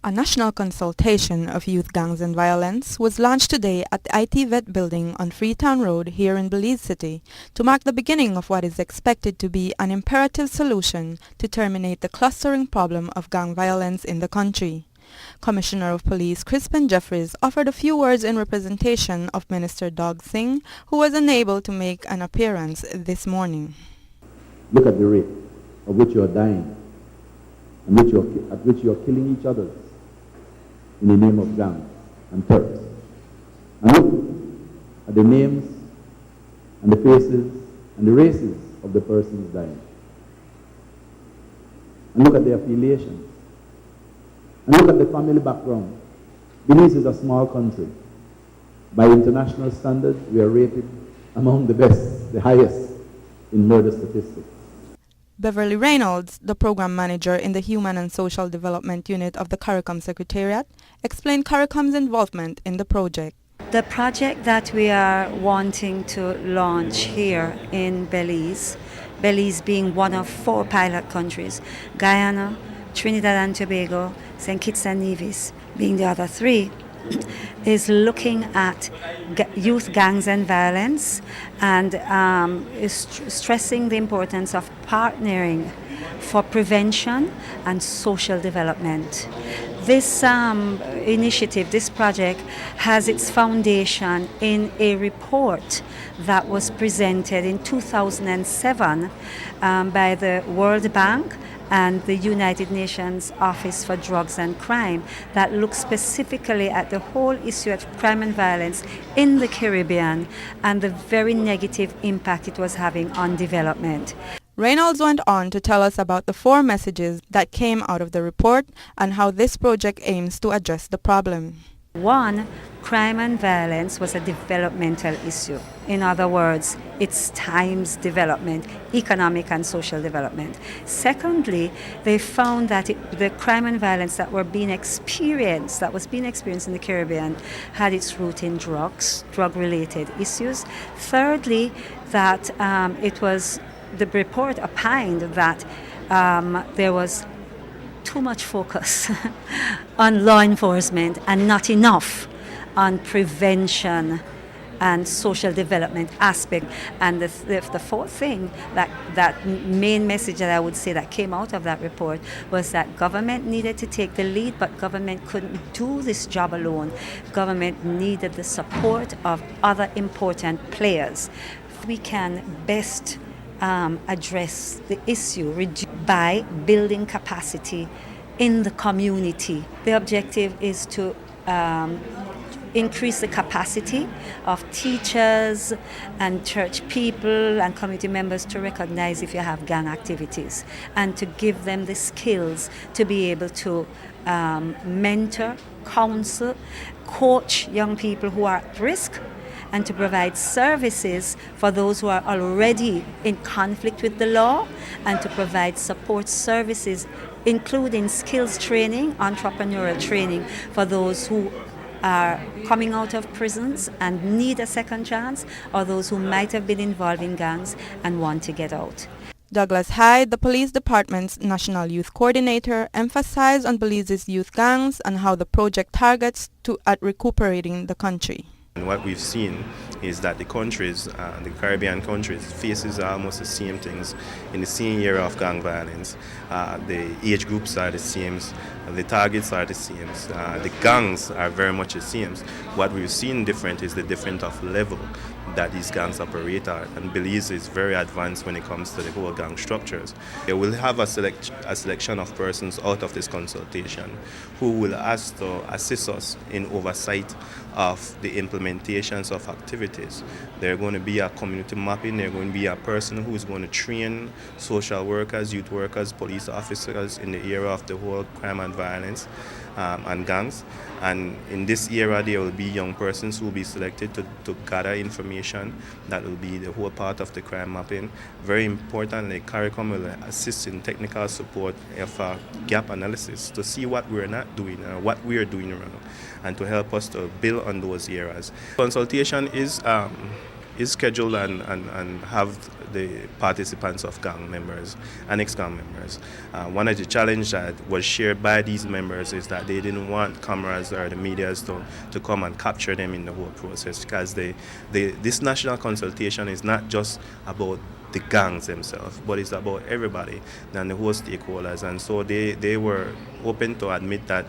A national consultation of youth gangs and violence was launched today at the IT Vet building on Freetown Road here in Belize City to mark the beginning of what is expected to be an imperative solution to terminate the clustering problem of gang violence in the country. Commissioner of Police Crispin Jeffries offered a few words in representation of Minister Dog Singh, who was unable to make an appearance this morning. Look at the rate at which you are dying, and at which you are killing each other in the name of gangs and terrorists. And look at the names and the faces and the races of the persons dying. And look at their affiliations. And look at the family background. Belize is a small country. By international standards, we are rated among the best, the highest in murder statistics. Beverly Reynolds, the program manager in the Human and Social Development Unit of the CARICOM Secretariat, explained CARICOM's involvement in the project. The project that we are wanting to launch here in Belize being one of 4 pilot countries, Guyana, Trinidad and Tobago, St. Kitts and Nevis being the other 3, is looking at youth gangs and violence and is stressing the importance of partnering for prevention and social development. This initiative, this project, has its foundation in a report that was presented in 2007 by the World Bank and the United Nations Office for Drugs and Crime that looks specifically at the whole issue of crime and violence in the Caribbean and the very negative impact it was having on development. Reynolds went on to tell us about the 4 messages that came out of the report and how this project aims to address the problem. 1, crime and violence was a developmental issue. In other words, it's times development, economic and social development. Secondly, they found that the crime and violence that was being experienced in the Caribbean had its root in drug-related issues. Thirdly, that the report opined that there was too much focus on law enforcement and not enough on prevention and social development aspect. And the 4th thing, that main message that I would say that came out of that report was that government needed to take the lead, but government couldn't do this job alone. Government needed the support of other important players. We can best address the issue by building capacity in the community. The objective is to increase the capacity of teachers and church people and community members to recognize if you have gang activities and to give them the skills to be able to mentor, counsel, coach young people who are at risk, and to provide services for those who are already in conflict with the law, and to provide support services, including skills training, entrepreneurial training for those who are coming out of prisons and need a second chance, or those who might have been involved in gangs and want to get out. Douglas Hyde, the police department's national youth coordinator, emphasized on Belize's youth gangs and how the project targets at recuperating the country. And what we've seen is that the countries, the Caribbean countries, faces almost the same things in the same era of gang violence. The age groups are the same, the targets are the same, the gangs are very much the same. What we've seen different is the different of level that these gangs operate at, and Belize is very advanced when it comes to the whole gang structures. They will have a selection of persons out of this consultation who will ask to assist us in oversight of the implementations of activities. They're going to be a community mapping, they're going to be a person who is going to train social workers, youth workers, police officers in the area of the whole crime and violence and gangs. And in this era, there will be young persons who will be selected to gather information that will be the whole part of the crime mapping. Very importantly, CARICOM will assist in technical support of gap analysis to see what we're not doing or what we are doing wrong, and to help us to build on those areas. Consultation is is scheduled and have the participants of gang members and ex-gang members. One of the challenges that was shared by these members is that they didn't want cameras or the media to come and capture them in the whole process, because this national consultation is not just about the gangs themselves, but it's about everybody and the whole stakeholders. And so they were open to admit that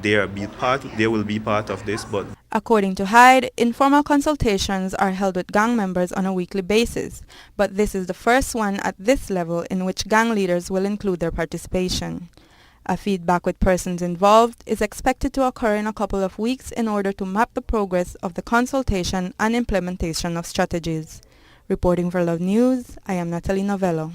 they will be part of this. But according to Hyde, informal consultations are held with gang members on a weekly basis, but this is the first one at this level in which gang leaders will include their participation. A feedback with persons involved is expected to occur in a couple of weeks in order to map the progress of the consultation and implementation of strategies. Reporting for Love News, I am Natalie Novello.